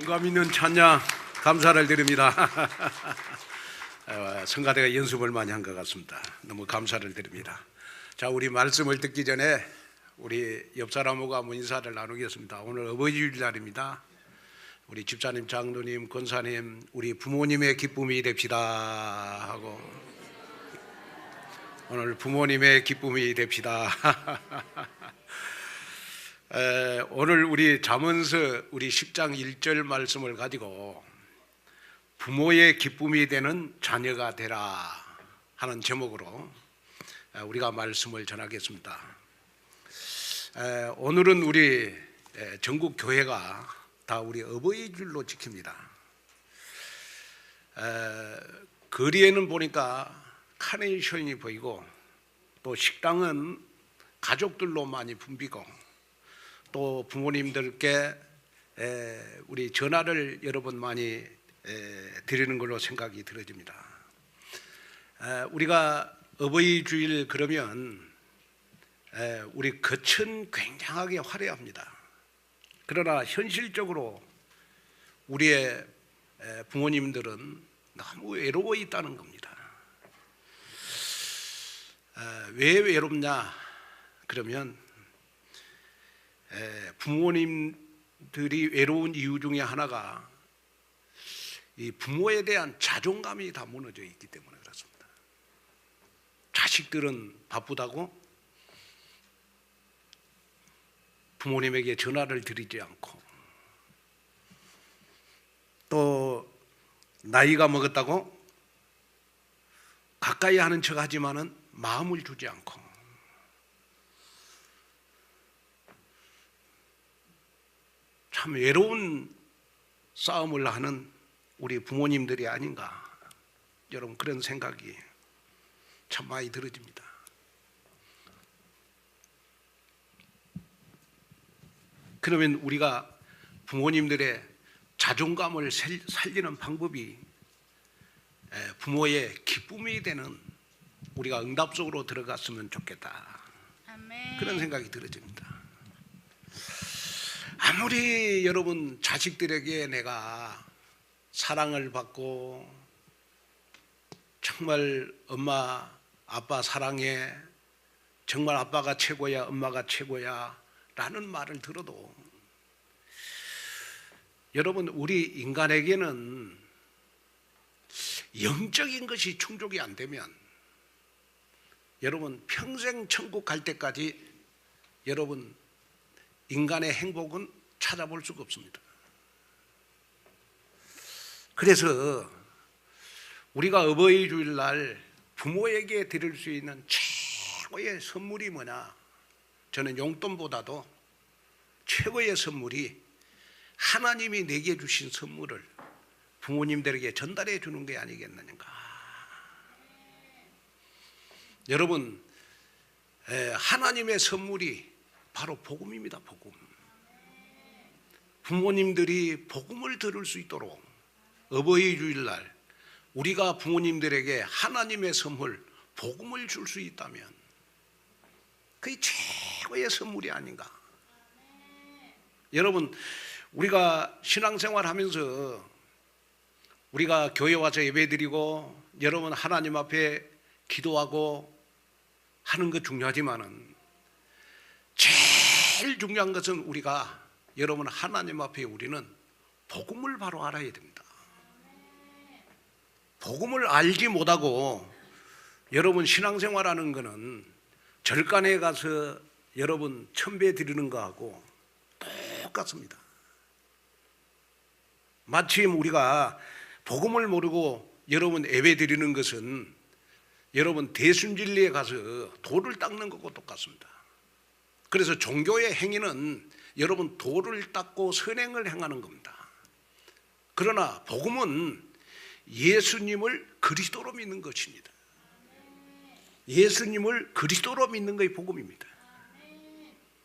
영감 있는 찬양 감사를 드립니다. 성가대가 연습을 많이 한 것 같습니다. 너무 감사를 드립니다. 자, 우리 말씀을 듣기 전에 우리 옆 사람하고 한번 인사를 나누겠습니다. 오늘 어버이주일 날입니다. 우리 집사님, 장로님, 권사님, 우리 부모님의 기쁨이 됩시다 하고, 오늘 부모님의 기쁨이 됩시다. 오늘 우리 잠언서 우리 10장 1절 말씀을 가지고 부모의 기쁨이 되는 자녀가 되라 하는 제목으로 우리가 말씀을 전하겠습니다. 오늘은 우리 전국 교회가 다 우리 어버이주일로 지킵니다. 거리에는 보니까 카네이션이 보이고, 또 식당은 가족들로 많이 붐비고, 또 부모님들께 우리 전화를 여러 번 많이 드리는 걸로 생각이 들어집니다. 우리가 어버이주일 그러면 우리 겉은 굉장하게 화려합니다. 그러나 현실적으로 우리의 부모님들은 너무 외로워 있다는 겁니다. 왜 외롭냐 그러면, 부모님들이 외로운 이유 중에 하나가 이 부모에 대한 자존감이 다 무너져 있기 때문에 그렇습니다. 자식들은 바쁘다고 부모님에게 전화를 드리지 않고, 또 나이가 먹었다고 가까이 하는 척 하지만은 마음을 주지 않고, 참 외로운 싸움을 하는 우리 부모님들이 아닌가, 여러분 그런 생각이 참 많이 들어집니다. 그러면 우리가 부모님들의 자존감을 살리는 방법이 부모의 기쁨이 되는 우리가 응답 속으로 들어갔으면 좋겠다. 아멘. 그런 생각이 들어집니다. 아무리 여러분 자식들에게 내가 사랑을 받고 정말 엄마 아빠 사랑해, 정말 아빠가 최고야, 엄마가 최고야 라는 말을 들어도, 여러분 우리 인간에게는 영적인 것이 충족이 안 되면 여러분 평생 천국 갈 때까지 여러분 인간의 행복은 찾아볼 수가 없습니다. 그래서 우리가 어버이주일 날 부모에게 드릴 수 있는 최고의 선물이 뭐냐? 저는 용돈보다도 최고의 선물이 하나님이 내게 주신 선물을 부모님들에게 전달해 주는 게 아니겠느냐. 여러분, 하나님의 선물이 바로 복음입니다. 복음. 부모님들이 복음을 들을 수 있도록 어버이주일날 우리가 부모님들에게 하나님의 선물, 복음을 줄 수 있다면 그게 최고의 선물이 아닌가. 여러분, 우리가 신앙생활 하면서 우리가 교회 와서 예배드리고 여러분 하나님 앞에 기도하고 하는 거 중요하지만은 제일 중요한 것은 우리가 여러분 하나님 앞에 우리는 복음을 바로 알아야 됩니다. 복음을 알지 못하고 여러분 신앙생활하는 거는 절간에 가서 여러분 천배 드리는 거하고 똑같습니다. 마침 우리가 복음을 모르고 여러분 예배 드리는 것은 여러분 대순진리에 가서 돌을 닦는 것과 똑같습니다. 그래서 종교의 행위는 여러분 도를 닦고 선행을 행하는 겁니다. 그러나 복음은 예수님을 그리스도로 믿는 것입니다. 예수님을 그리스도로 믿는 것이 복음입니다.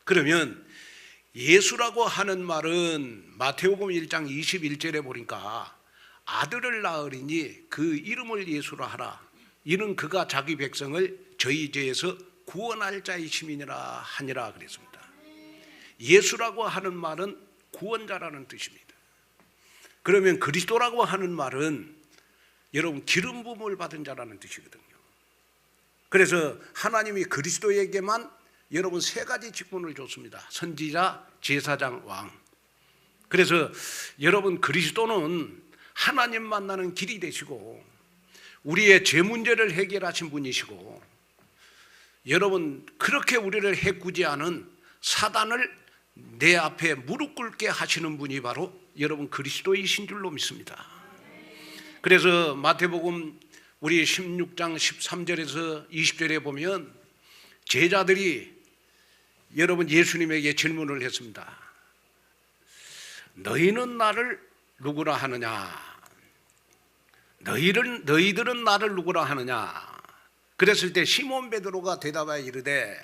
그러면 예수라고 하는 말은 마태복음 1장 21절에 보니까 아들을 낳으리니 그 이름을 예수라 하라. 이는 그가 자기 백성을 저희 죄에서 구원할 자이심이니라 하니라 그랬습니다. 예수라고 하는 말은 구원자라는 뜻입니다. 그러면 그리스도라고 하는 말은 여러분 기름 부음을 받은 자라는 뜻이거든요. 그래서 하나님이 그리스도에게만 여러분 세 가지 직분을 줬습니다. 선지자, 제사장, 왕. 그래서 여러분 그리스도는 하나님 만나는 길이 되시고 우리의 죄 문제를 해결하신 분이시고 여러분 그렇게 우리를 해꾸지하는 사단을 내 앞에 무릎 꿇게 하시는 분이 바로 여러분 그리스도이신 줄로 믿습니다. 그래서 마태복음 우리 16장 13절에서 20절에 보면 제자들이 여러분 예수님에게 질문을 했습니다. 너희는 나를 누구라 하느냐? 너희들은 나를 누구라 하느냐? 그랬을 때 시몬 베드로가 대답하여 이르되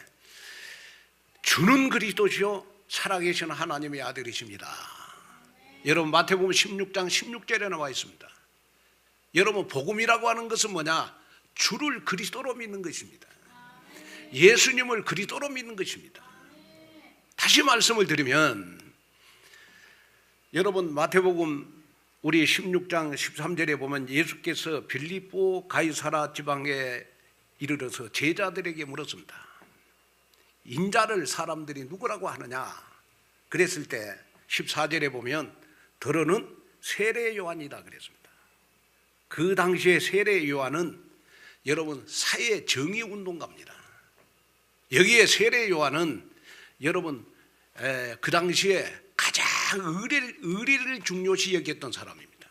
주는 그리스도시요 살아계신 하나님의 아들이십니다. 여러분 마태복음 16장 16절에 나와 있습니다. 여러분 복음이라고 하는 것은 뭐냐? 주를 그리스도로 믿는 것입니다. 예수님을 그리스도로 믿는 것입니다. 다시 말씀을 드리면 여러분 마태복음 우리 16장 13절에 보면 예수께서 빌립보 가이사라 지방에 이르러서 제자들에게 물었습니다. 인자를 사람들이 누구라고 하느냐? 그랬을 때 14절에 보면 더러는 세례 요한이다 그랬습니다. 그 당시에 세례 요한은 여러분 사회 정의 운동가입니다. 여기에 세례 요한은 여러분 그 당시에 가장 의리를 중요시 여겼던 사람입니다.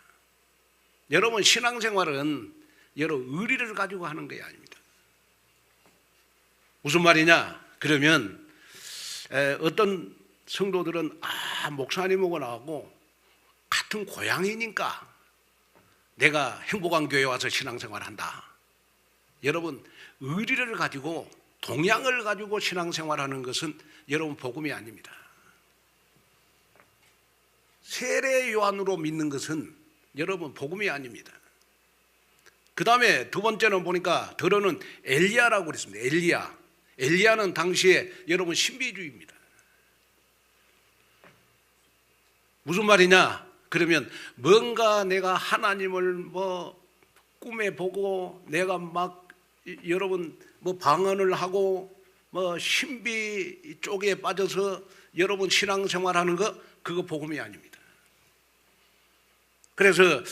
여러분 신앙생활은 여러 의리를 가지고 하는 게 아닙니다. 무슨 말이냐? 그러면 어떤 성도들은 목사님하고 나하고 같은 고향이니까 내가 행복한 교회 와서 신앙생활한다. 여러분 의리를 가지고 동양을 가지고 신앙생활하는 것은 여러분 복음이 아닙니다. 세례 요한으로 믿는 것은 여러분 복음이 아닙니다. 그 다음에 두 번째는 보니까 더러는 엘리야라고 그랬습니다. 엘리야는 당시에 여러분 신비주의입니다. 무슨 말이냐? 그러면 뭔가 내가 하나님을 꿈에 보고 내가 막 여러분 방언을 하고 신비 쪽에 빠져서 여러분 신앙생활하는 거 그거 복음이 아닙니다. 그래서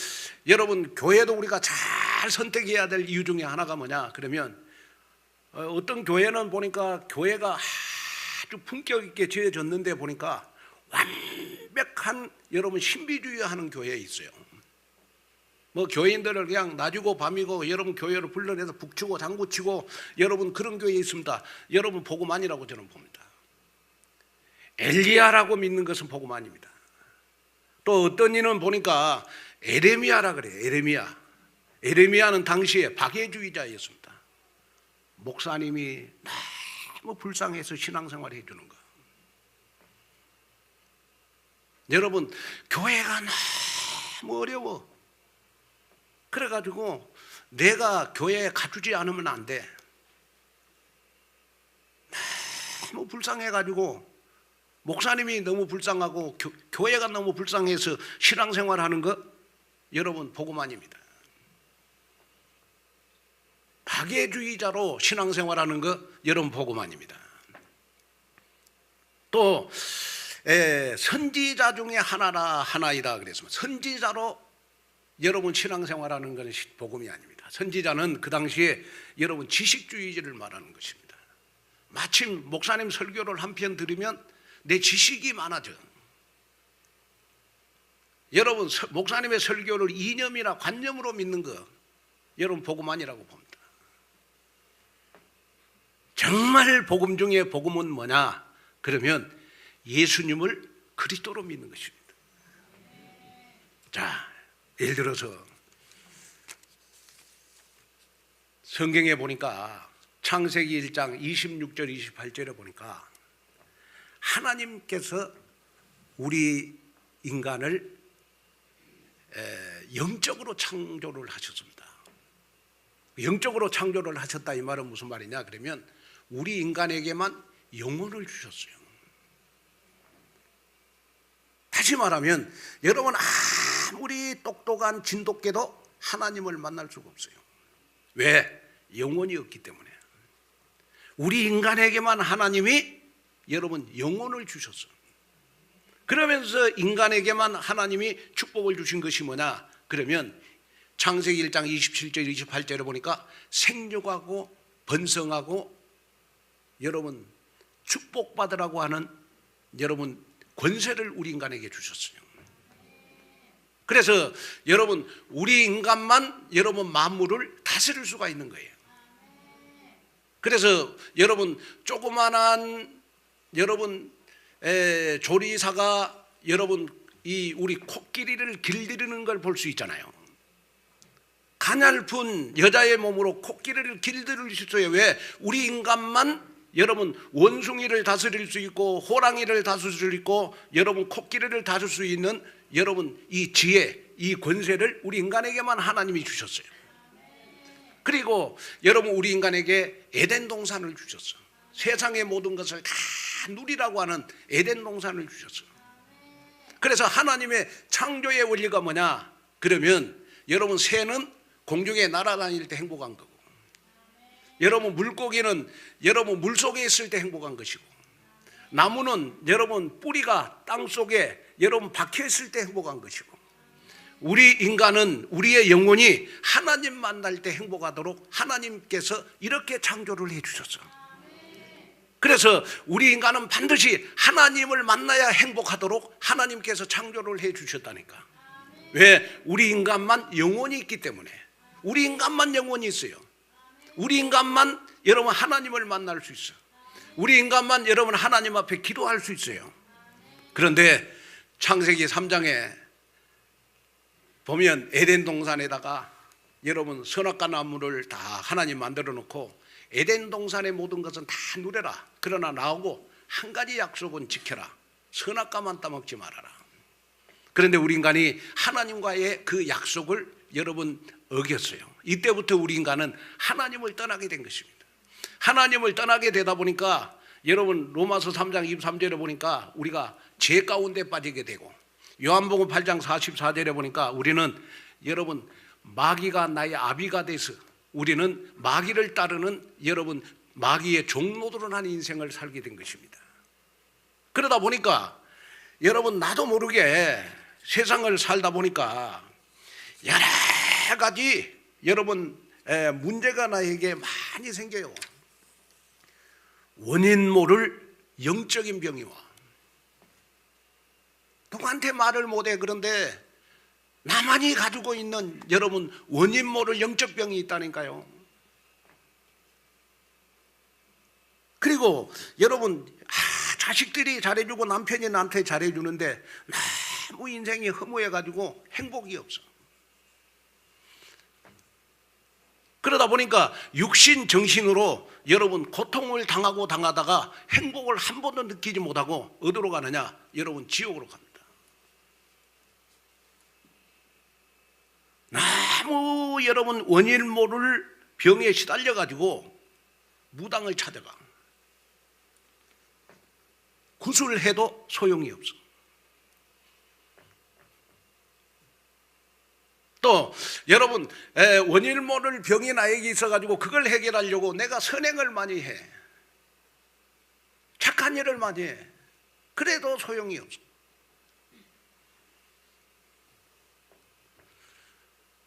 여러분 교회도 우리가 잘 선택해야 될 이유 중에 하나가 뭐냐? 그러면 어떤 교회는 보니까 교회가 아주 품격 있게 지어졌는데 보니까 완벽한 여러분 신비주의 하는 교회에 있어요. 교인들을 그냥 낮이고 밤이고 여러분 교회로 불러내서 북치고 장구치고 여러분 그런 교회에 있습니다. 여러분 복음 아니라고 저는 봅니다. 엘리야라고 믿는 것은 복음 아닙니다. 또 어떤 이는 보니까 에레미야라 그래요. 에레미야는 당시에 박해주의자였습니다. 목사님이 너무 불쌍해서 신앙생활 해주는 거. 여러분 교회가 너무 어려워. 그래가지고 내가 교회에 갖추지 않으면 안 돼. 너무 불쌍해가지고 목사님이 너무 불쌍하고 교회가 너무 불쌍해서 신앙생활하는 거 여러분 복음 아닙니다. 박해주의자로 신앙생활하는 거 여러분 복음 아닙니다. 또 선지자 중에 하나이다 그랬습니다. 선지자로 여러분 신앙생활하는 것은 복음이 아닙니다. 선지자는 그 당시에 여러분 지식주의를 말하는 것입니다. 마침 목사님 설교를 한 편 들으면 내 지식이 많아져. 여러분 목사님의 설교를 이념이나 관념으로 믿는 거 여러분 복음 아니라고 봅니다. 정말 복음 중에 복음은 뭐냐? 그러면 예수님을 그리스도로 믿는 것입니다. 자, 예를 들어서 성경에 보니까 창세기 1장 26절 28절에 보니까 하나님께서 우리 인간을 영적으로 창조를 하셨습니다. 영적으로 창조를 하셨다 이 말은 무슨 말이냐? 그러면 우리 인간에게만 영혼을 주셨어요. 다시 말하면 여러분 아무리 똑똑한 진돗개도 하나님을 만날 수가 없어요. 왜? 영혼이 없기 때문에. 우리 인간에게만 하나님이 여러분 영혼을 주셨어요. 그러면서 인간에게만 하나님이 축복을 주신 것이 뭐냐? 그러면 창세기 1장 27절 28절에 보니까 생육하고 번성하고 여러분 축복받으라고 하는 여러분 권세를 우리 인간에게 주셨어요. 그래서 여러분 우리 인간만 여러분 만물을 다스릴 수가 있는 거예요. 그래서 여러분 조그만한 여러분 조리사가 여러분 이 우리 코끼리를 길들이는 걸 볼 수 있잖아요. 가냘픈 여자의 몸으로 코끼리를 길들일 수 있어요. 왜? 우리 인간만 여러분 원숭이를 다스릴 수 있고 호랑이를 다스릴 수 있고 여러분 코끼리를 다스릴 수 있는 여러분 이 지혜, 이 권세를 우리 인간에게만 하나님이 주셨어요. 그리고 여러분 우리 인간에게 에덴 동산을 주셨어요. 세상의 모든 것을 다 누리라고 하는 에덴 동산을 주셨어요. 그래서 하나님의 창조의 원리가 뭐냐? 그러면 여러분 새는 공중에 날아다닐 때 행복한 거고, 여러분 물고기는 여러분 물속에 있을 때 행복한 것이고, 나무는 여러분 뿌리가 땅속에 여러분 박혀 있을 때 행복한 것이고, 우리 인간은 우리의 영혼이 하나님 만날 때 행복하도록 하나님께서 이렇게 창조를 해 주셨어요. 그래서 우리 인간은 반드시 하나님을 만나야 행복하도록 하나님께서 창조를 해 주셨다니까. 왜? 우리 인간만 영혼이 있기 때문에. 우리 인간만 영혼이 있어요. 우리 인간만 여러분 하나님을 만날 수 있어요. 우리 인간만 여러분 하나님 앞에 기도할 수 있어요. 그런데 창세기 3장에 보면 에덴 동산에다가 여러분 선악과 나무를 다 하나님 만들어 놓고 에덴 동산의 모든 것은 다 누려라. 그러나 나오고 한 가지 약속은 지켜라. 선악과만 따먹지 말아라. 그런데 우리 인간이 하나님과의 그 약속을 여러분 어겼어요. 이때부터 우리 인간은 하나님을 떠나게 된 것입니다. 하나님을 떠나게 되다 보니까 여러분 로마서 3장 23절에 보니까 우리가 죄 가운데 빠지게 되고, 요한복음 8장 44절에 보니까 우리는 여러분 마귀가 나의 아비가 돼서 우리는 마귀를 따르는 여러분 마귀의 종노릇한 인생을 살게 된 것입니다. 그러다 보니까 여러분 나도 모르게 세상을 살다 보니까 여러 가지 여러분 문제가 나에게 많이 생겨요. 원인 모를 영적인 병이 와. 누구한테 말을 못해. 그런데 나만이 가지고 있는 여러분 원인 모를 영적 병이 있다니까요. 그리고 여러분 자식들이 잘해주고 남편이 나한테 잘해주는데 너무 인생이 허무해가지고 행복이 없어. 그러다 보니까 육신 정신으로 여러분 고통을 당하다가 행복을 한 번도 느끼지 못하고 어디로 가느냐? 여러분 지옥으로 갑니다. 너무 여러분 원인 모를 병에 시달려가지고 무당을 찾아가. 구술해도 소용이 없어. 또 여러분 원인 모를 병이 나에게 있어가지고 그걸 해결하려고 내가 선행을 많이 해. 착한 일을 많이 해. 그래도 소용이 없어.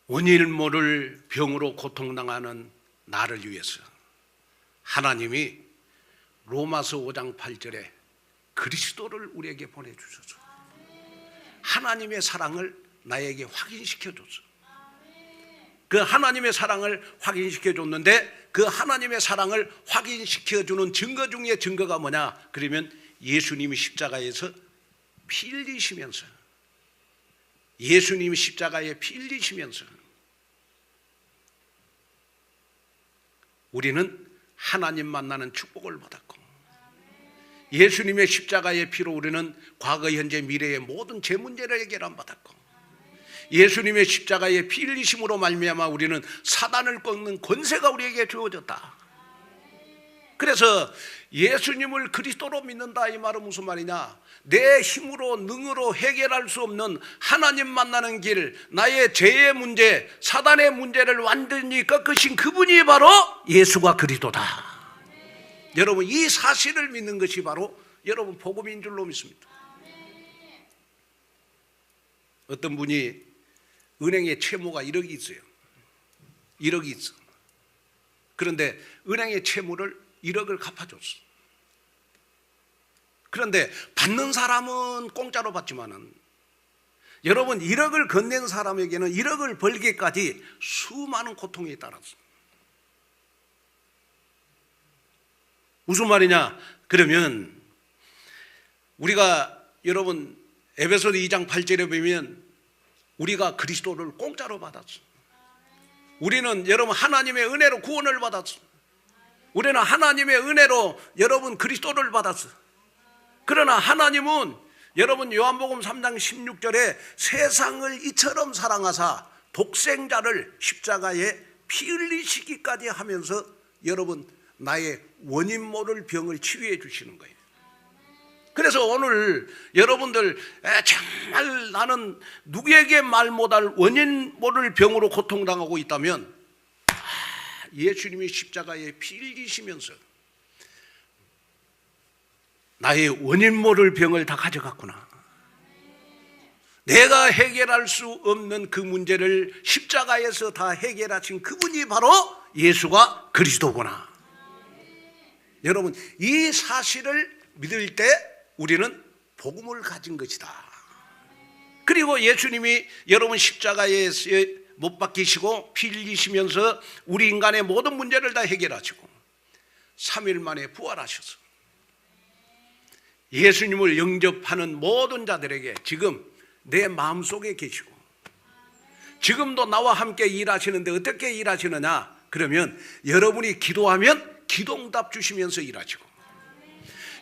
원인 모를 병으로 고통당하는 나를 위해서 하나님이 로마서 5장 8절에 그리스도를 우리에게 보내주셔서 하나님의 사랑을 나에게 확인시켜줬어. 그 하나님의 사랑을 확인시켜줬는데 그 하나님의 사랑을 확인시켜주는 증거 중에 증거가 뭐냐? 그러면 예수님이 십자가에서 피 흘리시면서, 예수님이 십자가에 피 흘리시면서 우리는 하나님 만나는 축복을 받았고, 예수님의 십자가의 피로 우리는 과거, 현재, 미래의 모든 제 문제를 해결함 받았고, 예수님의 십자가의 피 흘리심으로 말미암아 우리는 사단을 꺾는 권세가 우리에게 주어졌다. 그래서 예수님을 그리스도로 믿는다 이 말은 무슨 말이냐? 내 힘으로 능으로 해결할 수 없는 하나님 만나는 길, 나의 죄의 문제, 사단의 문제를 완전히 꺾으신 그분이 바로 예수가 그리스도다. 여러분, 이 사실을 믿는 것이 바로 여러분 복음인 줄로 믿습니다. 어떤 분이 은행에 채무가 1억이 있어요. 1억이 있어. 그런데 은행의 채무를 1억을 갚아줬어. 그런데 받는 사람은 공짜로 받지만은 여러분 1억을 건넨 사람에게는 1억을 벌기까지 수많은 고통이 따랐어. 무슨 말이냐? 그러면 우리가 여러분 에베소서 2장 8절에 보면 우리가 그리스도를 공짜로 받았어. 우리는 여러분 하나님의 은혜로 구원을 받았어. 우리는 하나님의 은혜로 여러분 그리스도를 받았어. 그러나 하나님은 여러분 요한복음 3장 16절에 세상을 이처럼 사랑하사 독생자를 십자가에 피 흘리시기까지 하면서 여러분 나의 원인 모를 병을 치유해 주시는 거예요. 그래서 오늘 여러분들 정말 나는 누구에게 말 못할 원인 모를 병으로 고통당하고 있다면 예수님이 십자가에 피 흘리시면서 나의 원인 모를 병을 다 가져갔구나. 내가 해결할 수 없는 그 문제를 십자가에서 다 해결하신 그분이 바로 예수가 그리스도구나. 여러분 이 사실을 믿을 때 우리는 복음을 가진 것이다. 그리고 예수님이 여러분 십자가에 못 박히시고 피 흘리시면서 우리 인간의 모든 문제를 다 해결하시고 3일 만에 부활하셔서 예수님을 영접하는 모든 자들에게 지금 내 마음속에 계시고 지금도 나와 함께 일하시는데 어떻게 일하시느냐? 그러면 여러분이 기도하면 기도응답 주시면서 일하시고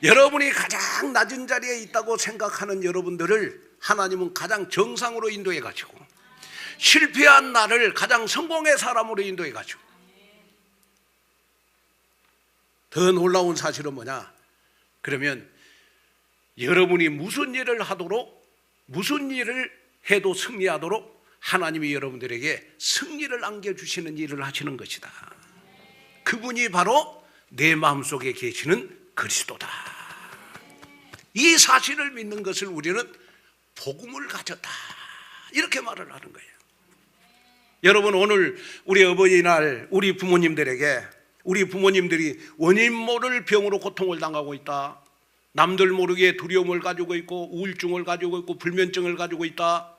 여러분이 가장 낮은 자리에 있다고 생각하는 여러분들을 하나님은 가장 정상으로 인도해 가지고 실패한 나를 가장 성공의 사람으로 인도해 가지고 더 놀라운 사실은 뭐냐? 그러면 여러분이 무슨 일을 하도록 무슨 일을 해도 승리하도록 하나님이 여러분들에게 승리를 안겨주시는 일을 하시는 것이다. 그분이 바로 내 마음속에 계시는 그리스도다. 이 사실을 믿는 것을 우리는 복음을 가졌다 이렇게 말을 하는 거예요. 여러분 오늘 우리 어버이날 우리 부모님들에게 우리 부모님들이 원인 모를 병으로 고통을 당하고 있다. 남들 모르게 두려움을 가지고 있고 우울증을 가지고 있고 불면증을 가지고 있다.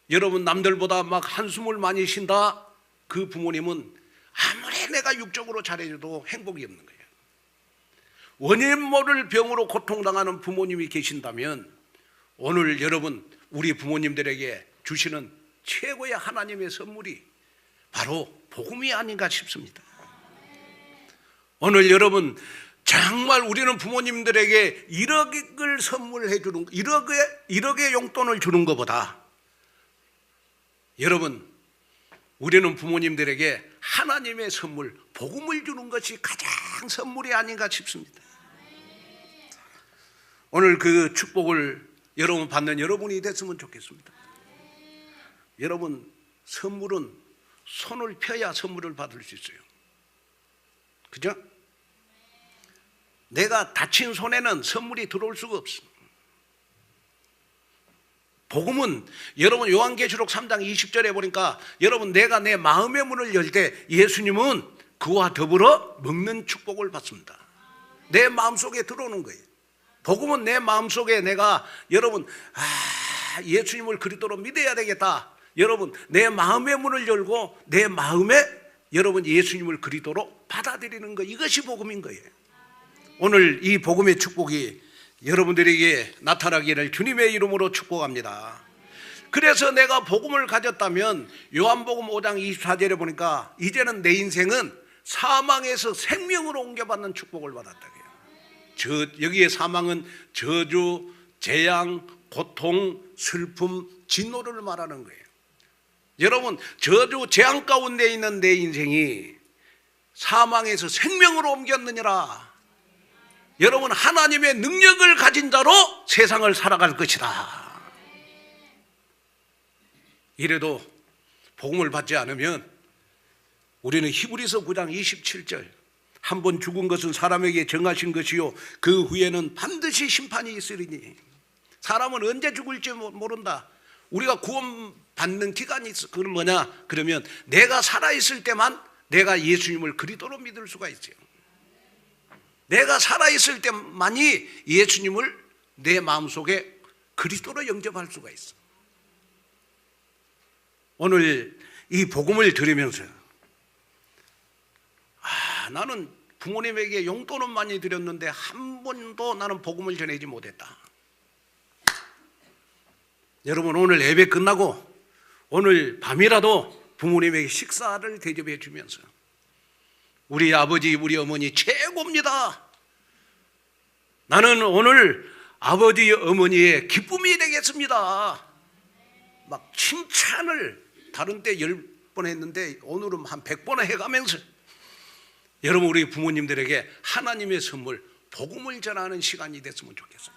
여러분 남들보다 막 한숨을 많이 쉰다. 그 부모님은 아무리 내가 육적으로 잘해줘도 행복이 없는 거예요. 원인 모를 병으로 고통당하는 부모님이 계신다면 오늘 여러분 우리 부모님들에게 주시는 최고의 하나님의 선물이 바로 복음이 아닌가 싶습니다. 오늘 여러분 정말 우리는 부모님들에게 1억을 선물해 주는 1억의 용돈을 주는 것보다 여러분 우리는 부모님들에게 하나님의 선물 복음을 주는 것이 가장 선물이 아닌가 싶습니다. 오늘 그 축복을 여러분 받는 여러분이 됐으면 좋겠습니다. 여러분 선물은 손을 펴야 선물을 받을 수 있어요. 그죠? 내가 다친 손에는 선물이 들어올 수가 없습니다. 복음은 여러분 요한계시록 3장 20절에 보니까 여러분 내가 내 마음의 문을 열 때 예수님은 그와 더불어 먹는 축복을 받습니다. 내 마음속에 들어오는 거예요. 복음은 내 마음속에 내가 여러분 예수님을 그리스도로 믿어야 되겠다. 여러분 내 마음의 문을 열고 내 마음에 여러분 예수님을 그리스도로 받아들이는 것, 이것이 복음인 거예요. 오늘 이 복음의 축복이 여러분들에게 나타나기를 주님의 이름으로 축복합니다. 그래서 내가 복음을 가졌다면 요한복음 5장 24절에 보니까 이제는 내 인생은 사망에서 생명으로 옮겨받는 축복을 받았다. 여기에 사망은 저주, 재앙, 고통, 슬픔, 진노를 말하는 거예요. 여러분 저주, 재앙 가운데 있는 내 인생이 사망에서 생명으로 옮겼느니라. 여러분, 하나님의 능력을 가진 자로 세상을 살아갈 것이다. 이래도 복음을 받지 않으면 우리는 히브리서 9장 27절 한 번 죽은 것은 사람에게 정하신 것이요 그 후에는 반드시 심판이 있으리니. 사람은 언제 죽을지 모른다. 우리가 구원받는 기간이 있어. 그건 뭐냐? 그러면 내가 살아있을 때만 내가 예수님을 그리스도로 믿을 수가 있어요. 내가 살아있을 때만이 예수님을 내 마음속에 그리스도로 영접할 수가 있어. 오늘 이 복음을 들으면서 나는 부모님에게 용돈은 많이 드렸는데 한 번도 나는 복음을 전하지 못했다. 여러분, 오늘 예배 끝나고 오늘 밤이라도 부모님에게 식사를 대접해 주면서 우리 아버지 우리 어머니 최고입니다. 나는 오늘 아버지 어머니의 기쁨이 되겠습니다. 막 칭찬을 다른 때 10번 했는데 오늘은 한 100번을 해가면서 여러분, 우리 부모님들에게 하나님의 선물 복음을 전하는 시간이 됐으면 좋겠어요.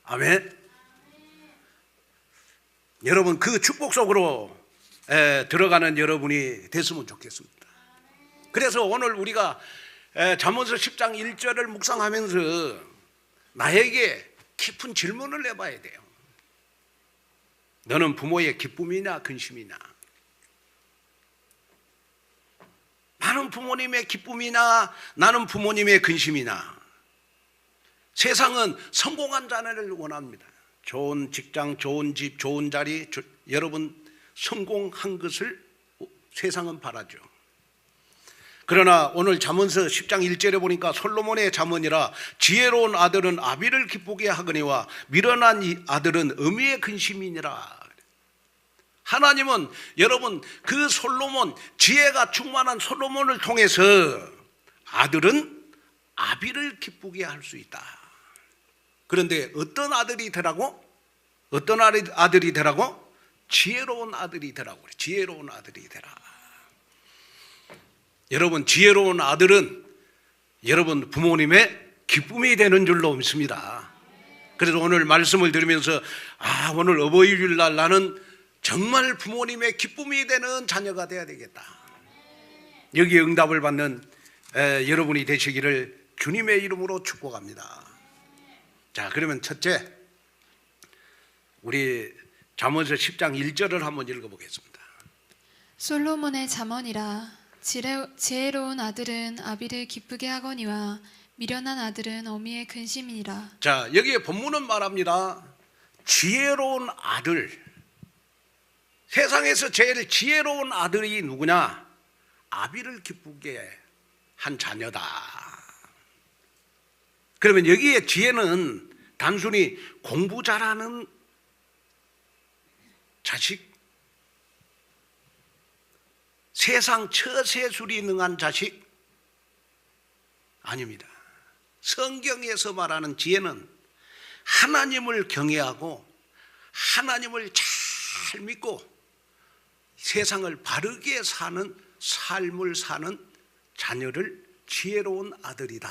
아멘. 여러분, 그 축복 속으로 들어가는 여러분이 됐으면 좋겠습니다. 그래서 오늘 우리가 잠언서 10장 1절을 묵상하면서 나에게 깊은 질문을 해봐야 돼요. 너는 부모의 기쁨이냐 근심이냐? 나는 부모님의 기쁨이냐 나는 부모님의 근심이냐? 세상은 성공한 자녀를 원합니다. 좋은 직장, 좋은 집, 좋은 자리, 여러분 성공한 것을 세상은 바라죠. 그러나 오늘 잠언서 10장 1절에 보니까 솔로몬의 잠언이라 지혜로운 아들은 아비를 기쁘게 하거니와 미련한 이 아들은 어미의 근심이니라. 하나님은 여러분 그 솔로몬, 지혜가 충만한 솔로몬을 통해서 아들은 아비를 기쁘게 할 수 있다. 그런데 어떤 아들이 되라고? 어떤 아들이 되라고? 지혜로운 아들이 되라고 그래. 지혜로운 아들이 되라. 여러분, 지혜로운 아들은 여러분 부모님의 기쁨이 되는 줄로 믿습니다. 그래서 오늘 말씀을 들으면서 오늘 어버이주일 날 나는 정말 부모님의 기쁨이 되는 자녀가 돼야 되겠다. 여기에 응답을 받는 여러분이 되시기를 주님의 이름으로 축복합니다. 자, 그러면 첫째, 우리 잠언서 10장 1절을 한번 읽어보겠습니다. 솔로몬의 잠언이라 지혜로운 아들은 아비를 기쁘게 하거니와 미련한 아들은 어미의 근심이니라. 자, 여기에 본문은 말합니다. 지혜로운 아들. 세상에서 제일 지혜로운 아들이 누구냐? 아비를 기쁘게 한 자녀다. 그러면 여기에 지혜는 단순히 공부 잘하는 자식, 세상 처세술이 능한 자식 아닙니다. 성경에서 말하는 지혜는 하나님을 경외하고 하나님을 잘 믿고 세상을 바르게 사는 삶을 사는 자녀를 지혜로운 아들이다.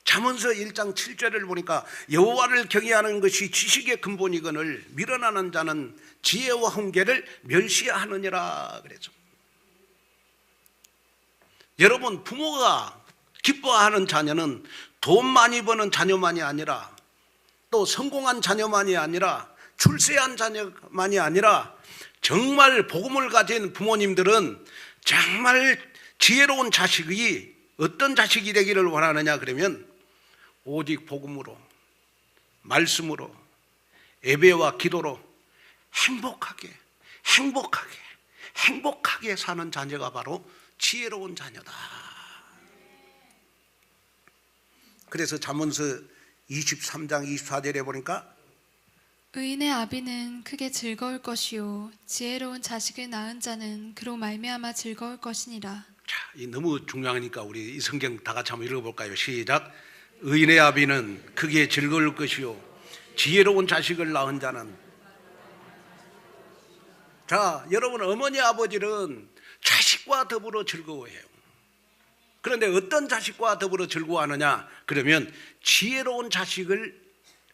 잠언서 1장 7절을 보니까 여호와를 경외하는 것이 지식의 근본이거늘 미련하는 자는 지혜와 훈계를 멸시하느니라 그랬죠. 여러분, 부모가 기뻐하는 자녀는 돈 많이 버는 자녀만이 아니라 또 성공한 자녀만이 아니라 출세한 자녀만이 아니라 정말 복음을 가진 부모님들은 정말 지혜로운 자식이 어떤 자식이 되기를 원하느냐 그러면 오직 복음으로, 말씀으로, 예배와 기도로 행복하게 사는 자녀가 바로 지혜로운 자녀다. 그래서 잠언서 23장 24절에 보니까 의인의 아비는 크게 즐거울 것이요 지혜로운 자식을 낳은 자는 그로 말미암아 즐거울 것이니라. 자, 이 너무 중요하니까 우리 이 성경 다 같이 한번 읽어볼까요? 시작. 의인의 아비는 크게 즐거울 것이요 지혜로운 자식을 낳은 자는. 자, 여러분 어머니 아버지는 자식과 더불어 즐거워해요. 그런데 어떤 자식과 더불어 즐거워하느냐? 그러면 지혜로운 자식을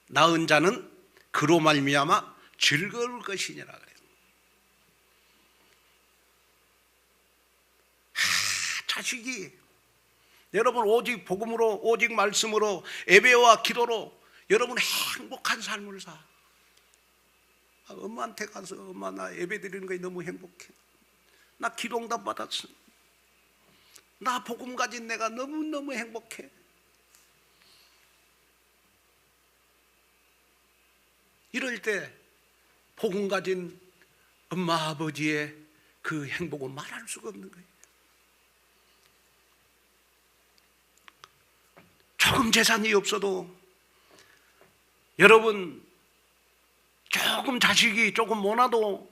낳은 자는 그로 말미암아 즐거울 것이니라 그래요. 자식이 여러분 오직 복음으로 오직 말씀으로 예배와 기도로 여러분 행복한 삶을 사. 엄마한테 가서 엄마 나 예배 드리는 거 너무 행복해. 나 기도응답 받았어. 나 복음 가진 내가 너무너무 행복해. 이럴 때 복음 가진 엄마 아버지의 그 행복은 말할 수가 없는 거예요. 조금 재산이 없어도 여러분 조금 자식이 조금 못나도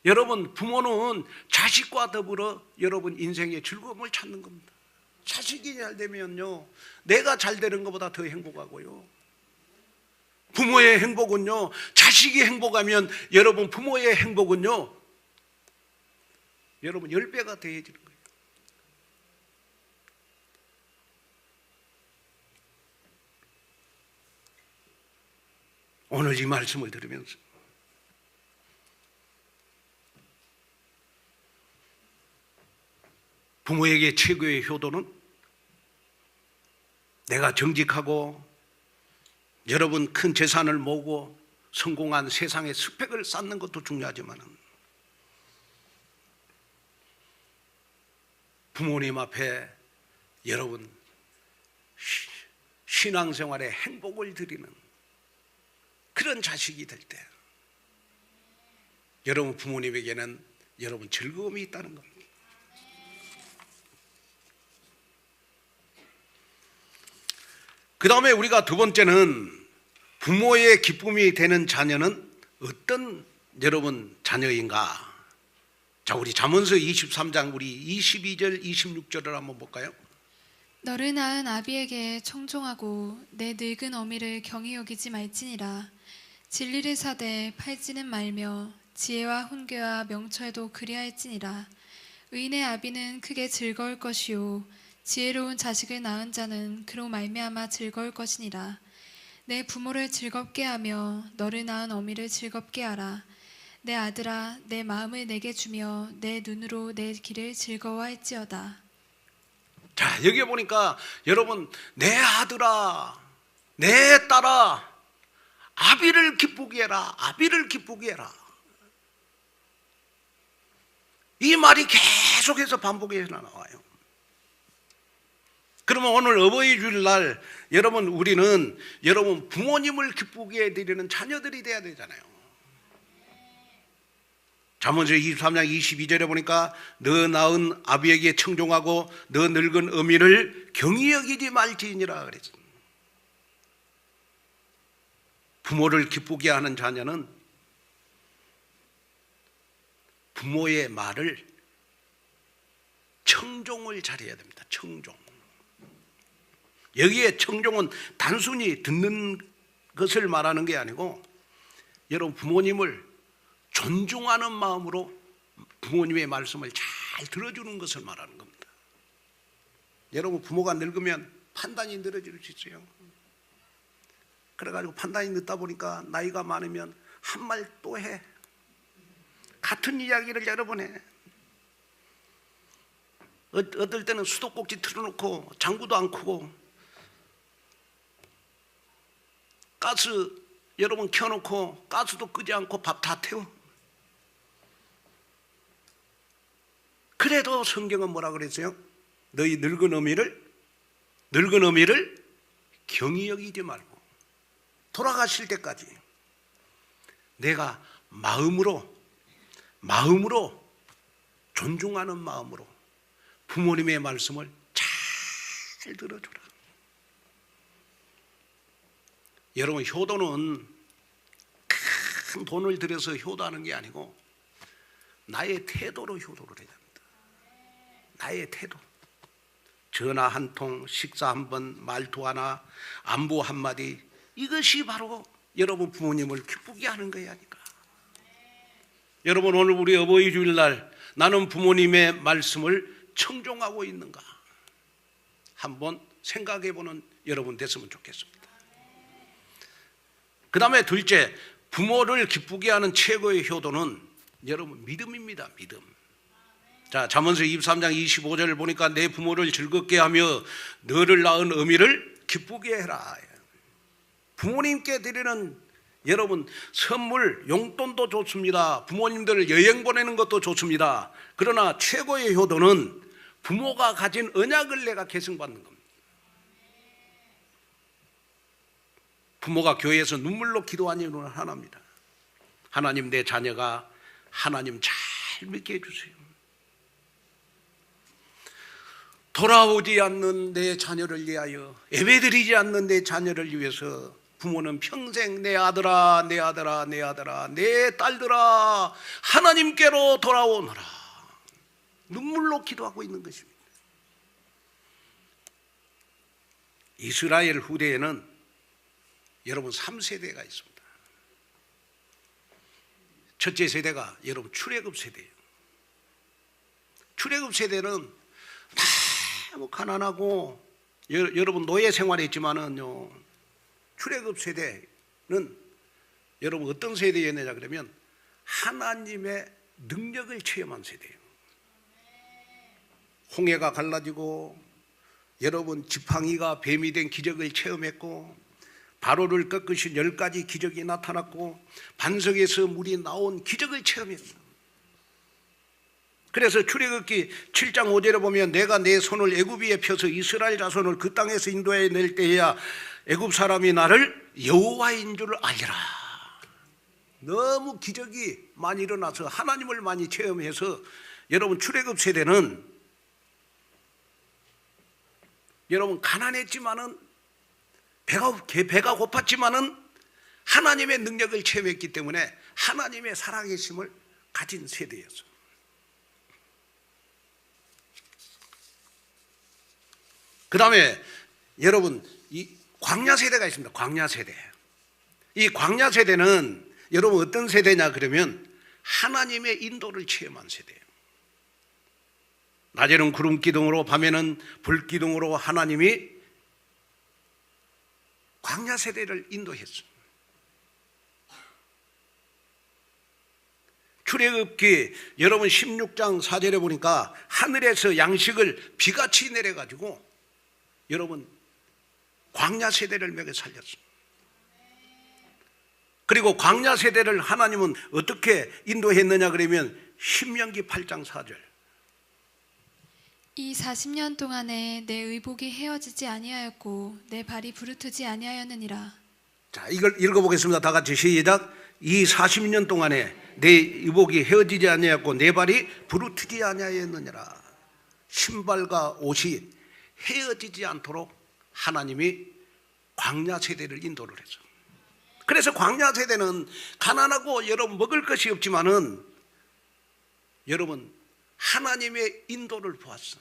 여러분 부모는 자식과 더불어 여러분 인생의 즐거움을 찾는 겁니다. 자식이 잘 되면요 내가 잘 되는 것보다 더 행복하고요. 부모의 행복은요 자식이 행복하면 여러분 부모의 행복은요 여러분 10배가 더해지는 거예요. 오늘 이 말씀을 들으면서 부모에게 최고의 효도는 내가 정직하고 여러분 큰 재산을 모으고 성공한 세상의 스펙을 쌓는 것도 중요하지만 부모님 앞에 여러분 신앙생활에 행복을 드리는 그런 자식이 될 때 여러분 부모님에게는 여러분 즐거움이 있다는 겁니다. 그 다음에 우리가 두 번째는 부모의 기쁨이 되는 자녀는 어떤 여러분 자녀인가? 자, 우리 잠언서 23장 우리 22절 26절을 한번 볼까요? 너를 낳은 아비에게 청종하고 내 늙은 어미를 경히 여기지 말지니라. 진리를 사되 팔지는 말며 지혜와 훈계와 명철도 그리할지니라. 의인의 아비는 크게 즐거울 것이요 지혜로운 자식을 낳은 자는 그로 말미암아 즐거울 것이니라. 내 부모를 즐겁게 하며 너를 낳은 어미를 즐겁게 하라. 내 아들아 내 마음을 내게 주며 내 눈으로 내 길을 즐거워할지어다. 자, 여기 보니까 여러분 내 아들아 내 딸아 아비를 기쁘게 해라. 아비를 기쁘게 해라. 이 말이 계속해서 반복해서 나와요. 그러면 오늘 어버이 주일날 여러분 우리는 여러분 부모님을 기쁘게 해드리는 자녀들이 돼야 되잖아요. 잠언서 23장 22절에 보니까 너 낳은 아비에게 청종하고 너 늙은 어미를 경히 여기지 말지니라 그랬죠. 부모를 기쁘게 하는 자녀는 부모의 말을 청종을 잘해야 됩니다. 청종. 여기에 청종은 단순히 듣는 것을 말하는 게 아니고 여러분 부모님을 존중하는 마음으로 부모님의 말씀을 잘 들어주는 것을 말하는 겁니다. 여러분 부모가 늙으면 판단이 늘어질 수 있어요. 그래가지고 판단이 늦다 보니까 나이가 많으면 한 말 또 해. 같은 이야기를 여러 번 해. 어떨 때는 수도꼭지 틀어놓고 장구도 안 켜고 가스 여러분 켜놓고 가스도 끄지 않고 밥 다 태워. 그래도 성경은 뭐라 그랬어요? 너희 늙은 어미를 경히 여기지 말고 돌아가실 때까지 내가 마음으로 존중하는 마음으로 부모님의 말씀을 잘 들어주라. 여러분 효도는 큰 돈을 들여서 효도하는 게 아니고 나의 태도로 효도를 해야 합니다. 나의 태도. 전화 한 통, 식사 한 번, 말투 하나, 안부 한마디, 이것이 바로 여러분 부모님을 기쁘게 하는 거야. 하니까. 여러분, 오늘 우리 어버이 주일날 나는 부모님의 말씀을 청종하고 있는가 한번 생각해보는 여러분 됐으면 좋겠습니다. 그 다음에 둘째, 부모를 기쁘게 하는 최고의 효도는 여러분 믿음입니다. 믿음. 자, 잠언서 23장 25절을 보니까 내 부모를 즐겁게 하며 너를 낳은 어미를 기쁘게 해라. 부모님께 드리는 여러분 선물, 용돈도 좋습니다. 부모님들 여행 보내는 것도 좋습니다. 그러나 최고의 효도는 부모가 가진 언약을 내가 계승받는 겁니다. 부모가 교회에서 눈물로 기도하는 이유는 하나입니다. 하나님, 내 자녀가 하나님 잘 믿게 해주세요. 돌아오지 않는 내 자녀를 위하여, 예배드리지 않는 내 자녀를 위해서 부모는 평생 내 아들아, 내 아들아, 내 아들아, 내 딸들아 하나님께로 돌아오너라 눈물로 기도하고 있는 것입니다. 이스라엘 후대에는 여러분 3세대가 있습니다. 첫째 세대가 여러분 출애굽 세대예요. 출애굽 세대는 너무 가난하고 여러분 노예 생활했지만은요, 출애굽 세대는 여러분 어떤 세대였느냐 그러면 하나님의 능력을 체험한 세대예요. 홍해가 갈라지고 여러분 지팡이가 뱀이 된 기적을 체험했고, 바로를 꺾으신 10가지 기적이 나타났고, 반석에서 물이 나온 기적을 체험했어요. 그래서 출애굽기 7장 5절에 보면 내가 내 손을 애굽 위에 펴서 이스라엘 자손을 그 땅에서 인도해 낼 때에야 애굽 사람이 나를 여호와인 줄 알리라. 너무 기적이 많이 일어나서 하나님을 많이 체험해서 여러분 출애굽 세대는 여러분 가난했지만은 배가 고팠지만은 하나님의 능력을 체험했기 때문에 하나님의 살아계심을 가진 세대였어요. 그 다음에 여러분 이 광야 세대가 있습니다. 광야 세대. 이 광야 세대는 여러분 어떤 세대냐 그러면 하나님의 인도를 체험한 세대예요. 낮에는 구름 기둥으로 밤에는 불 기둥으로 하나님이 광야 세대를 인도했습니다. 출애굽기 여러분 16장 4절에 보니까 하늘에서 양식을 비같이 내려가지고 여러분 광야 세대를 먹여 살렸습니다. 그리고 광야 세대를 하나님은 어떻게 인도했느냐 그러면 신명기 8장 4절. 이 40년 동안에 내 의복이 헤어지지 아니하였고 내 발이 부르트지 아니하였느니라. 자, 이걸 읽어보겠습니다. 다 같이 시작. 이 40년 동안에 내 의복이 헤어지지 아니하였고 내 발이 부르트지 아니하였느니라. 신발과 옷이 헤어지지 않도록 하나님이 광야 세대를 인도를 했죠. 그래서 광야 세대는 가난하고 여러분 먹을 것이 없지만은 여러분 하나님의 인도를 보았어.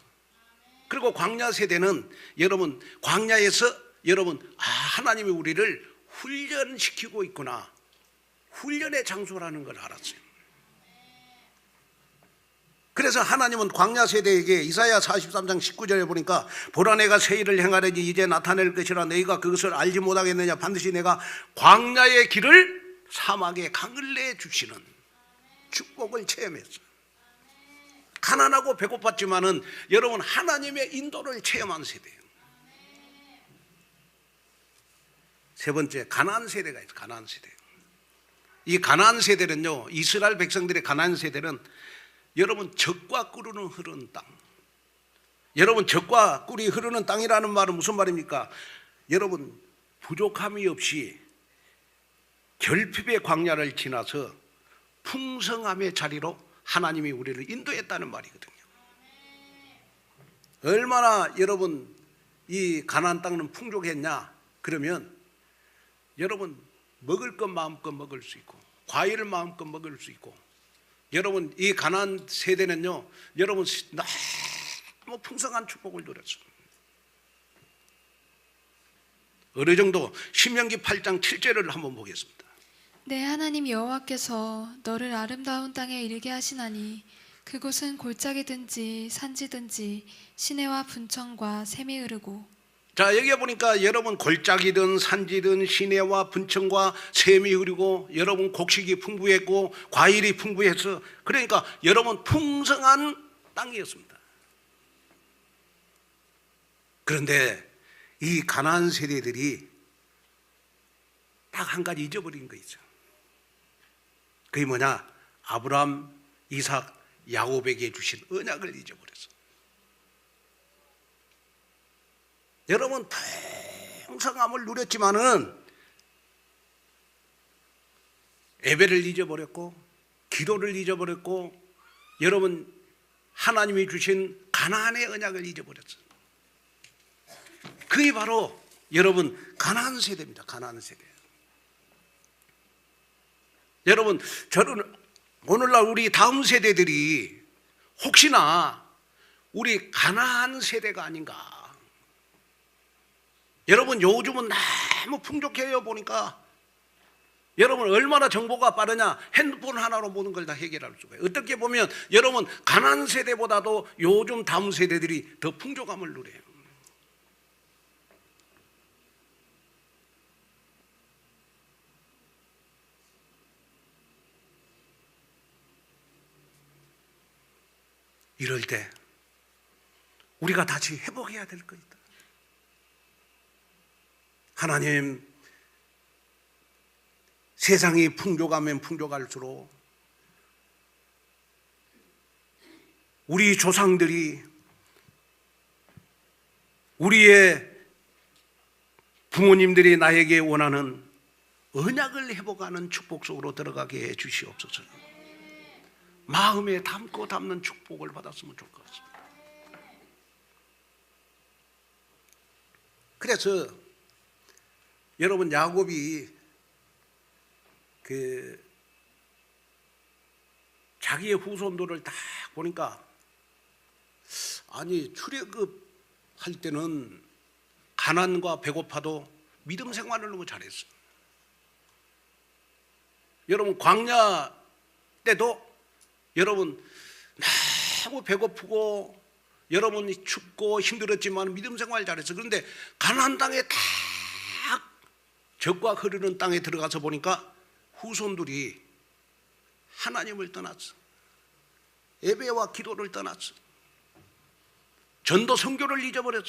그리고 광야 세대는 여러분 광야에서 여러분 하나님이 우리를 훈련시키고 있구나, 훈련의 장소라는 걸 알았어요. 그래서 하나님은 광야 세대에게 이사야 43장 19절에 보니까 보라 내가 새 일을 행하려니 이제 나타낼 것이라 너희가 그것을 알지 못하겠느냐. 반드시 내가 광야의 길을 사막에 강을 내주시는 축복을 체험했어요. 가난하고 배고팠지만은 여러분 하나님의 인도를 체험한 세대예요. 세 번째, 가나안 세대가 있어요. 가나안 세대. 이 가나안 세대는요, 이스라엘 백성들의 가나안 세대는 여러분 젖과 꿀이 흐르는 땅. 여러분 젖과 꿀이 흐르는 땅이라는 말은 무슨 말입니까? 여러분 부족함이 없이 결핍의 광야를 지나서 풍성함의 자리로 하나님이 우리를 인도했다는 말이거든요. 얼마나 여러분 이 가나안 땅은 풍족했냐 그러면 여러분 먹을 것 마음껏 먹을 수 있고 과일을 마음껏 먹을 수 있고, 여러분 이 가나안 세대는요 여러분 너무 풍성한 축복을 누렸습니다. 어느 정도 신명기 8장 7절을 한번 보겠습니다. 내 하나님 여호와께서 너를 아름다운 땅에 이르게 하시나니 그곳은 골짜기든지 산지든지 시내와 분청과 샘이 흐르고. 자, 여기에 보니까 여러분 골짜기든 산지든 시내와 분청과 샘이 흐르고 여러분 곡식이 풍부했고 과일이 풍부해서 그러니까 여러분 풍성한 땅이었습니다. 그런데 이 가나안 세대들이 딱 한 가지 잊어버린 거 있죠. 그게 뭐냐? 아브라함, 이삭, 야곱에게 주신 언약을 잊어버렸어. 여러분 풍성함을 누렸지만은 예배를 잊어버렸고 기도를 잊어버렸고 여러분 하나님이 주신 가나안의 언약을 잊어버렸어요. 그게 바로 여러분 가나안 세대입니다. 가나안 세대. 여러분 저는 오늘날 우리 다음 세대들이 혹시나 우리 가나안 세대가 아닌가. 여러분 요즘은 너무 풍족해요. 보니까 여러분 얼마나 정보가 빠르냐. 핸드폰 하나로 모든 걸 다 해결할 수가 있어요. 어떻게 보면 여러분 가나안 세대보다도 요즘 다음 세대들이 더 풍족함을 누려요. 이럴 때 우리가 다시 회복해야 될 거 있다. 하나님, 세상이 풍족하면 풍족할수록 우리 조상들이 우리의 부모님들이 나에게 원하는 언약을 회복하는 축복 속으로 들어가게 해 주시옵소서. 마음에 담고 담는 축복을 받았으면 좋을 것 같습니다. 그래서 여러분 야곱이 자기의 후손들을 딱 보니까 아니 출애굽할 때는 가난과 배고파도 믿음 생활을 너무 잘했어. 여러분 광야 때도 여러분 너무 배고프고 여러분이 춥고 힘들었지만 믿음 생활 잘했어. 그런데 가나안 땅에 딱 젖과 흐르는 땅에 들어가서 보니까 후손들이 하나님을 떠났어. 예배와 기도를 떠났어. 전도 선교를 잊어버렸어.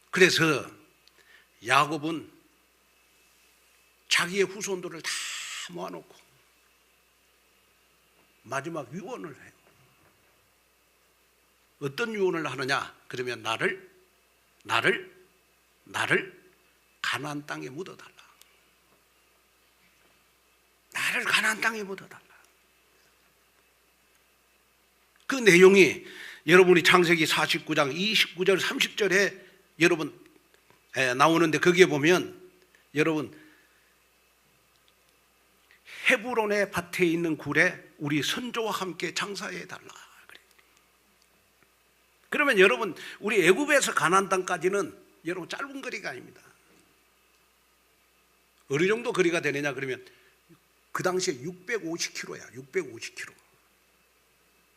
그래서 야곱은 자기의 후손들을 다 모아놓고 마지막 유언을 해요. 어떤 유언을 하느냐? 그러면 나를 가나안 땅에 묻어달라. 나를 가나안 땅에 묻어달라. 그 내용이 여러분이 창세기 49장 29절 30절에 여러분 나오는데 거기에 보면 여러분 헤브론의 밭에 있는 굴에 우리 선조와 함께 장사해 달라. 그러면 여러분 우리 애굽에서 가나안 땅까지는 여러분 짧은 거리가 아닙니다. 어느 정도 거리가 되느냐 그러면 그 당시에 650km야. 650km.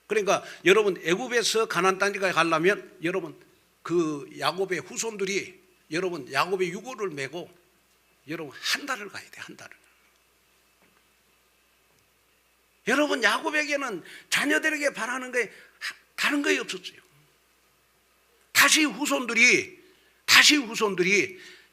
그러니까 여러분 애굽에서 가나안 땅까지 가려면 여러분 그 야곱의 후손들이 여러분 야곱의 유고를 메고 여러분 한 달을 가야 돼. 한 달을. 여러분 야곱에게는 자녀들에게 바라는 게 다른 거에 없었어요. 다시 후손들이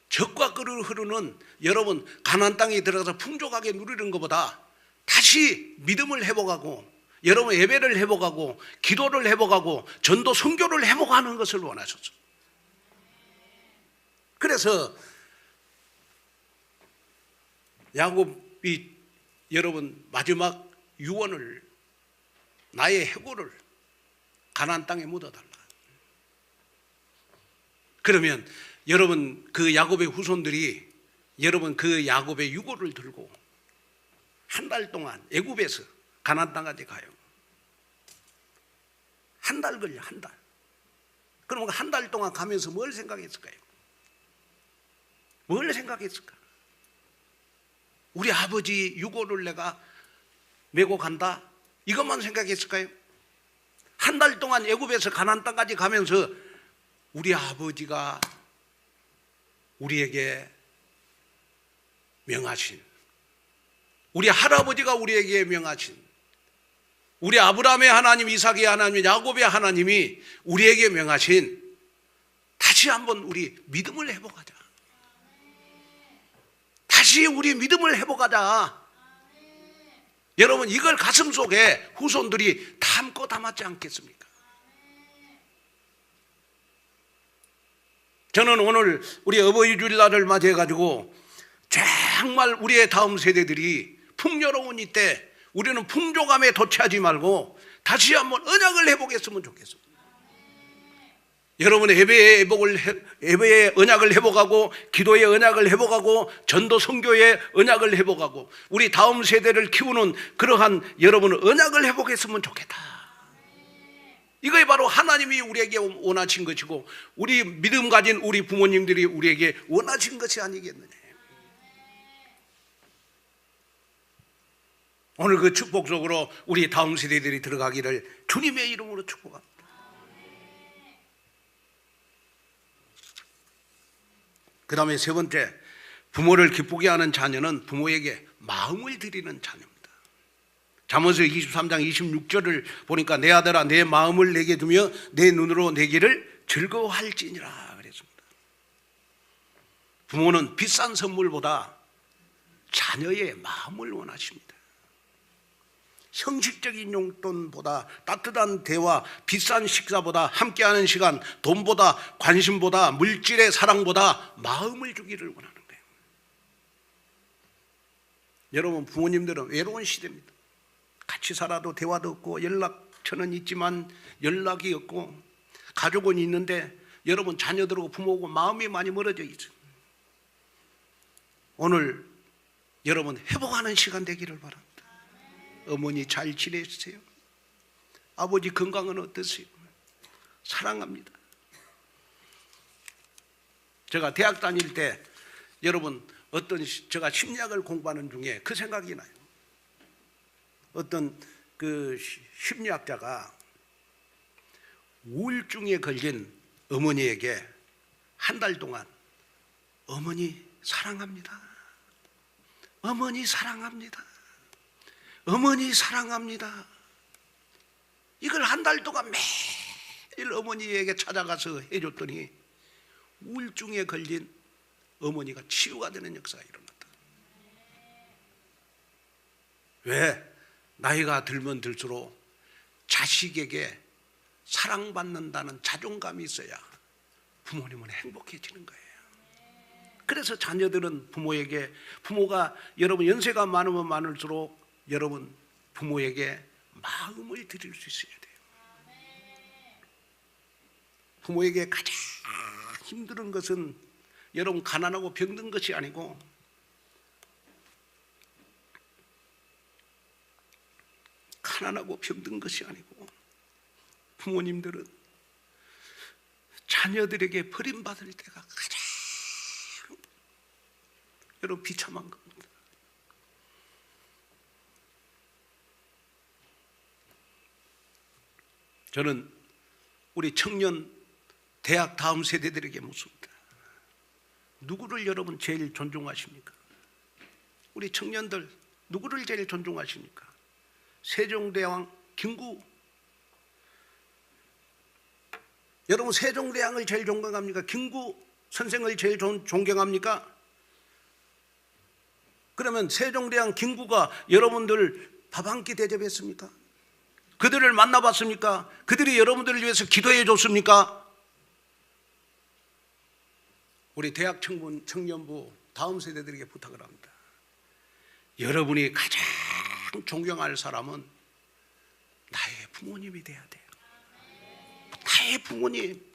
젖과 꿀을 흐르는 여러분 가나안 땅에 들어가서 풍족하게 누리는 것보다 다시 믿음을 회복하고 여러분 예배를 회복하고 기도를 회복하고 전도 선교를 회복하는 것을 원하셨어요. 그래서 야곱이 여러분 마지막 유언을 나의 해골을 가나안 땅에 묻어달라. 그러면 여러분 그 야곱의 후손들이 여러분 그 야곱의 유고를 들고 한 달 동안 애굽에서 가나안 땅까지 가요. 한 달 걸려. 한 달. 그러면 한 달 동안 가면서 뭘 생각했을까요? 뭘 생각했을까? 우리 아버지 유고를 내가 메고 간다? 이것만 생각했을까요? 한 달 동안 애굽에서 가나안 땅까지 가면서 우리 아버지가 우리에게 명하신, 우리 할아버지가 우리에게 명하신, 우리 아브라함의 하나님, 이삭의 하나님, 야곱의 하나님이 우리에게 명하신, 다시 한번 우리 믿음을 회복하자. 다시 우리 믿음을 회복하자. 여러분, 이걸 가슴속에 후손들이 담고 담았지 않겠습니까? 저는 오늘 우리 어버이 주일날을 맞이해가지고 정말 우리의 다음 세대들이 풍요로운 이때 우리는 풍족함에 도취하지 말고 다시 한번 언약을 회복했으면 좋겠습니다. 여러분의 예배의 언약을 회복하고, 기도의 언약을 회복하고, 전도 선교의 언약을 회복하고, 우리 다음 세대를 키우는 그러한 여러분의 언약을 회복했으면 좋겠다. 이거에 바로 하나님이 우리에게 원하신 것이고, 우리 믿음 가진 우리 부모님들이 우리에게 원하신 것이 아니겠느냐. 오늘 그 축복 속으로 우리 다음 세대들이 들어가기를 주님의 이름으로 축복합니다. 그 다음에 세 번째, 부모를 기쁘게 하는 자녀는 부모에게 마음을 드리는 자녀입니다. 잠언서 23장 26절을 보니까 내 아들아 내 마음을 내게 두며 내 눈으로 내 길을 즐거워할지니라 그랬습니다. 부모는 비싼 선물보다 자녀의 마음을 원하십니다. 형식적인 용돈보다, 따뜻한 대화, 비싼 식사보다, 함께하는 시간, 돈보다, 관심보다, 물질의 사랑보다 마음을 주기를 원하는 거예요. 여러분, 부모님들은 외로운 시대입니다. 같이 살아도 대화도 없고 연락처는 있지만 연락이 없고, 가족은 있는데 여러분 자녀들하고 부모하고 마음이 많이 멀어져 있어요. 오늘 여러분 회복하는 시간 되기를 바랍니다. 어머니 잘 지내세요? 아버지 건강은 어떠세요? 사랑합니다. 제가 대학 다닐 때 여러분 제가 심리학을 공부하는 중에 그 생각이 나요. 어떤 그 심리학자가 우울증에 걸린 어머니에게 한 달 동안 어머니 사랑합니다. 어머니 사랑합니다. 어머니 사랑합니다. 이걸 한 달 동안 매일 어머니에게 찾아가서 해줬더니 우울증에 걸린 어머니가 치유가 되는 역사가 일어났다. 왜? 나이가 들면 들수록 자식에게 사랑받는다는 자존감이 있어야 부모님은 행복해지는 거예요. 그래서 자녀들은 부모가 여러분 연세가 많으면 많을수록 여러분 부모에게 마음을 드릴 수 있어야 돼요. 부모에게 가장 힘든 것은 여러분 가난하고 병든 것이 아니고 부모님들은 자녀들에게 버림받을 때가 가장 여러분 비참한 겁니다. 저는 우리 청년 대학 다음 세대들에게 묻습니다. 누구를 여러분 제일 존중하십니까? 우리 청년들 누구를 제일 존중하십니까? 세종대왕 김구. 여러분 세종대왕을 제일 존경합니까? 김구 선생을 제일 존경합니까? 그러면 세종대왕 김구가 여러분들 밥 한 끼 대접했습니까? 그들을 만나봤습니까? 그들이 여러분들을 위해서 기도해 줬습니까? 우리 대학 청년부 다음 세대들에게 부탁을 합니다. 여러분이 가장 존경할 사람은 나의 부모님이 돼야 돼요. 나의 부모님.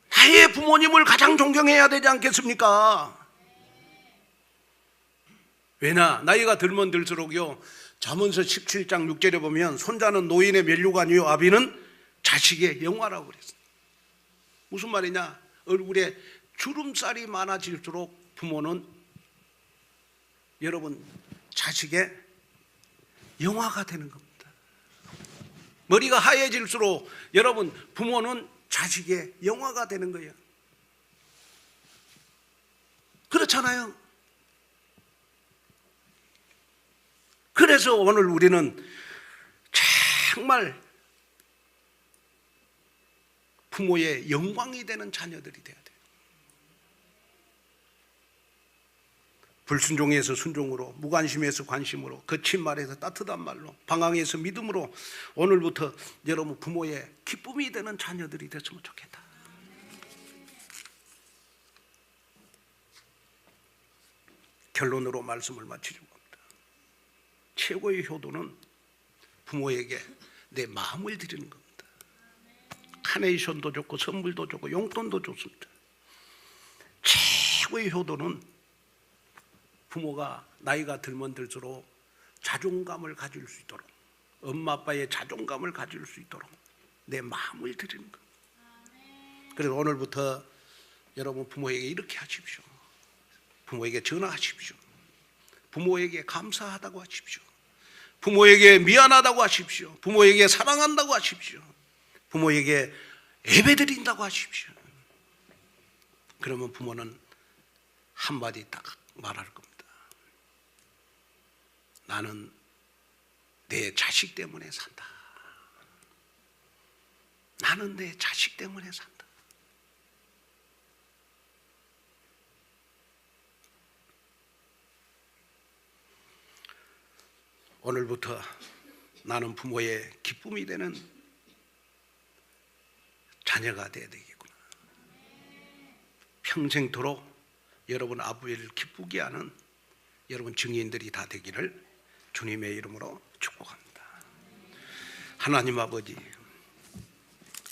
나의 부모님을 가장 존경해야 되지 않겠습니까? 왜냐? 나이가 들면 들수록요, 잠언서 17장 6절에 보면 손자는 노인의 면류관이요 아비는 자식의 영화라고 그랬어요. 무슨 말이냐? 얼굴에 주름살이 많아질수록 부모는 여러분 자식의 영화가 되는 겁니다. 머리가 하얘질수록 여러분 부모는 자식의 영화가 되는 거예요. 그렇잖아요. 그래서 오늘 우리는 정말 부모의 영광이 되는 자녀들이 돼야 돼요. 불순종에서 순종으로, 무관심에서 관심으로, 거친 말에서 따뜻한 말로, 방황에서 믿음으로 오늘부터 여러분 부모의 기쁨이 되는 자녀들이 됐으면 좋겠다. 결론으로 말씀을 마치려고 합니다. 최고의 효도는 부모에게 내 마음을 드리는 겁니다. 카네이션도 좋고 선물도 좋고 용돈도 좋습니다. 최고의 효도는 부모가 나이가 들면 들수록 자존감을 가질 수 있도록, 엄마 아빠의 자존감을 가질 수 있도록 내 마음을 드리는 겁니다. 그래서 오늘부터 여러분 부모에게 이렇게 하십시오. 부모에게 전화하십시오. 부모에게 감사하다고 하십시오. 부모에게 미안하다고 하십시오. 부모에게 사랑한다고 하십시오. 부모에게 예배드린다고 하십시오. 그러면 부모는 한마디 딱 말할 겁니다. 나는 내 자식 때문에 산다. 나는 내 자식 때문에 산다. 오늘부터 나는 부모의 기쁨이 되는 자녀가 되어야 되겠구나. 평생토록 여러분 아버지를 기쁘게 하는 여러분 증인들이 다 되기를 주님의 이름으로 축복합니다. 하나님 아버지,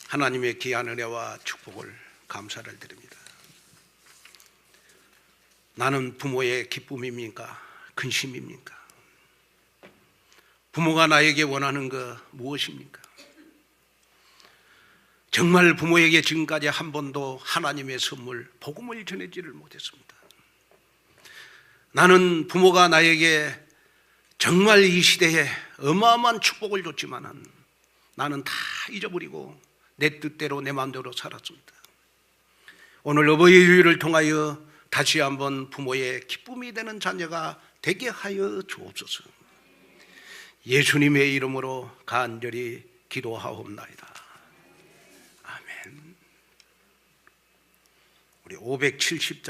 하나님의 귀한 은혜와 축복을 감사를 드립니다. 나는 부모의 기쁨입니까? 근심입니까? 부모가 나에게 원하는 거 무엇입니까? 정말 부모에게 지금까지 한 번도 하나님의 선물, 복음을 전하지를 못했습니다. 나는 부모가 나에게 정말 이 시대에 어마어마한 축복을 줬지만 나는 다 잊어버리고 내 뜻대로 내 마음대로 살았습니다. 오늘 어버이 주일을 통하여 다시 한번 부모의 기쁨이 되는 자녀가 되게 하여 주옵소서. 예수님의 이름으로 간절히 기도하옵나이다. 아멘. 우리 570장